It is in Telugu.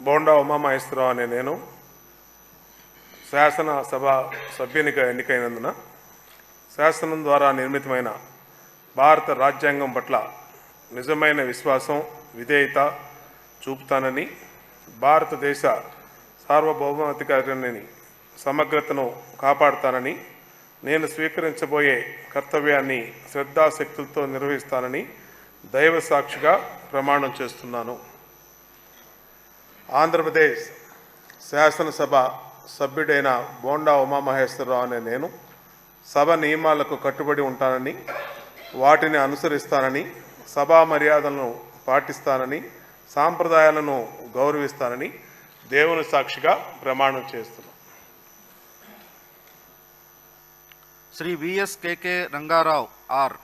బోండా ఉమామహేశ్వరరావు అనే నేను శాసనసభ సభ్యునిగా ఎన్నికైనందున శాసనం ద్వారా నిర్మితమైన భారత రాజ్యాంగం పట్ల నిజమైన విశ్వాసం విధేయత చూపుతానని, భారతదేశ సార్వభౌమాధికారాన్ని సమగ్రతను కాపాడుతానని, నేను స్వీకరించబోయే కర్తవ్యాన్ని శ్రద్ధాశక్తులతో నిర్వహిస్తానని దైవ సాక్షిగా ప్రమాణం చేస్తున్నాను. ఆంధ్రప్రదేశ్ శాసనసభ సభ్యుడైన బోండా ఉమామహేశ్వరరావు అనే నేను సభ నియమాలకు కట్టుబడి ఉంటానని, వాటిని అనుసరిస్తానని, సభా మర్యాదలను పాటిస్తానని, సాంప్రదాయాలను గౌరవిస్తానని దేవుని సాక్షిగా ప్రమాణం చేస్తున్నాను. Shri VS KK Rangarao are.